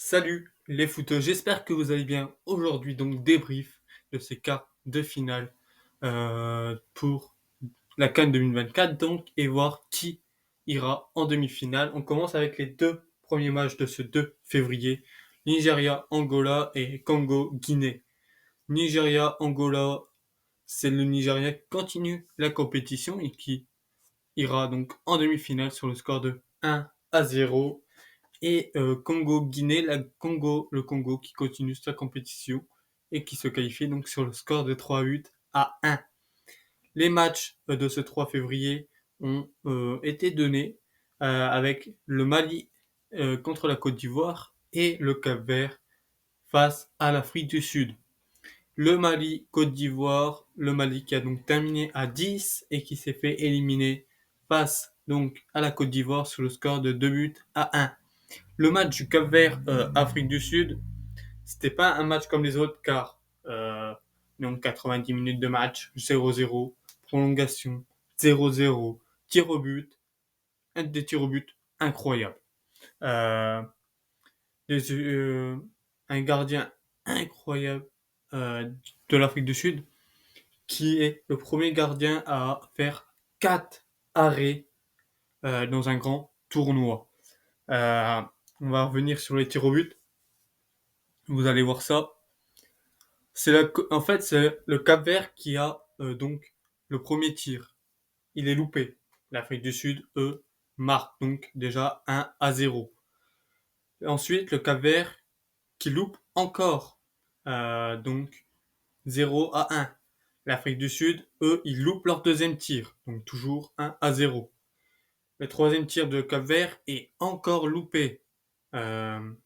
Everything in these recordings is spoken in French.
Salut les footeux, j'espère que vous allez bien. Aujourd'hui donc débrief de ces quarts de finale pour la CAN 2024 donc et voir qui ira en demi-finale. On commence avec les deux premiers matchs de ce 2 février. Nigeria, Angola et Congo, Guinée. Nigeria, Angola, c'est le Nigeria qui continue la compétition et qui ira donc en demi-finale sur le score de 1-0. Et Congo-Guinée, le Congo qui continue sa compétition et qui se qualifie donc sur le score de 3-8-1. Les matchs de ce 3 février ont été donnés avec le Mali contre la Côte d'Ivoire et le Cap-Vert face à l'Afrique du Sud. Le Mali, Côte d'Ivoire, le Mali qui a donc terminé à 10 et qui s'est fait éliminer face donc à la Côte d'Ivoire sur le score de 2-1. Le match du Cap-Vert Afrique du Sud, c'était pas un match comme les autres car donc 90 minutes de match, 0-0, prolongation, 0-0, tir au but, des tirs au but incroyables. Euh, des, euh, un gardien incroyable de l'Afrique du Sud qui est le premier gardien à faire 4 arrêts dans un grand tournoi. Euh, on va revenir sur les tirs au but. Vous allez voir ça. En fait, c'est le Cap-Vert qui a donc le premier tir. Il est loupé. L'Afrique du Sud, eux, marque donc déjà 1-0. Ensuite, le Cap-Vert qui loupe encore. Donc 0-1. L'Afrique du Sud, eux, ils loupent leur deuxième tir. Donc toujours 1-0. Le troisième tir de Cap-Vert est encore loupé.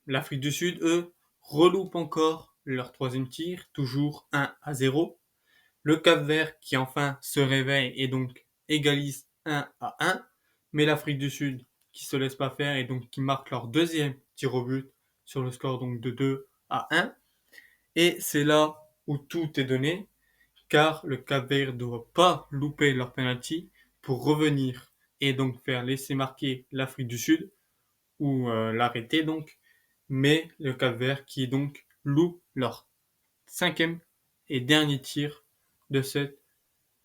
L'Afrique du Sud, eux, reloupent encore leur troisième tir, toujours 1-0. Le Cap-Vert qui enfin se réveille et donc égalise 1-1. Mais l'Afrique du Sud qui se laisse pas faire et donc qui marque leur deuxième tir au but sur le score donc de 2-1. Et c'est là où tout est donné, car le Cap-Vert ne doit pas louper leur penalty pour revenir et donc faire laisser marquer l'Afrique du Sud, ou l'arrêter donc, mais le Cap-Vert qui donc loupe leur cinquième et dernier tir de cette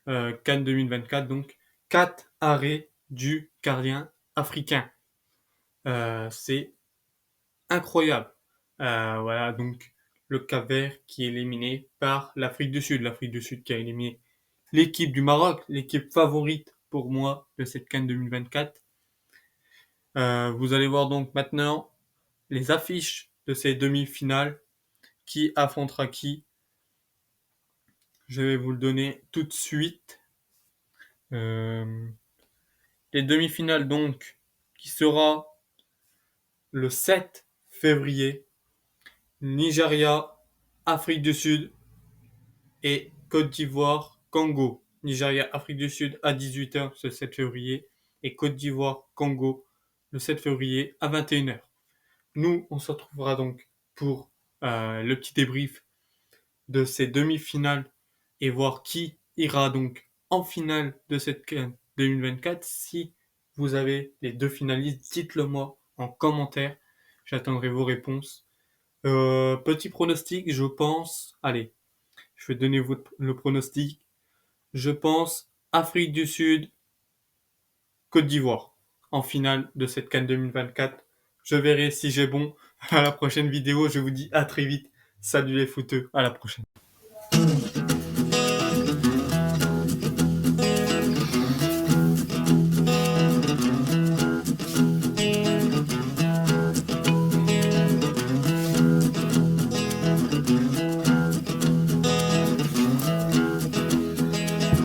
CAN 2024, donc 4 arrêts du gardien africain. C'est incroyable. Voilà, donc le Cap-Vert qui est éliminé par l'Afrique du Sud. L'Afrique du Sud qui a éliminé l'équipe du Maroc, l'équipe favorite pour moi de cette CAN 2024. Vous allez voir donc maintenant les affiches de ces demi-finales. Qui affrontera qui? Je vais vous le donner tout de suite. Les demi-finales donc, qui sera le 7 février. Nigeria, Afrique du Sud et Côte d'Ivoire, Congo. Nigeria, Afrique du Sud à 18h ce 7 février et Côte d'Ivoire, Congo le 7 février à 21h. Nous, on se retrouvera donc pour le petit débrief de ces demi-finales et voir qui ira donc en finale de cette CAN 2024. Si vous avez les deux finalistes, dites-le moi en commentaire. J'attendrai vos réponses. Petit pronostic, je pense. Allez, je vais donner le pronostic. Je pense Afrique du Sud, Côte d'Ivoire en finale de cette CAN 2024. Je verrai si j'ai bon à la prochaine vidéo. Je vous dis à très vite. Salut les footeux, à la prochaine.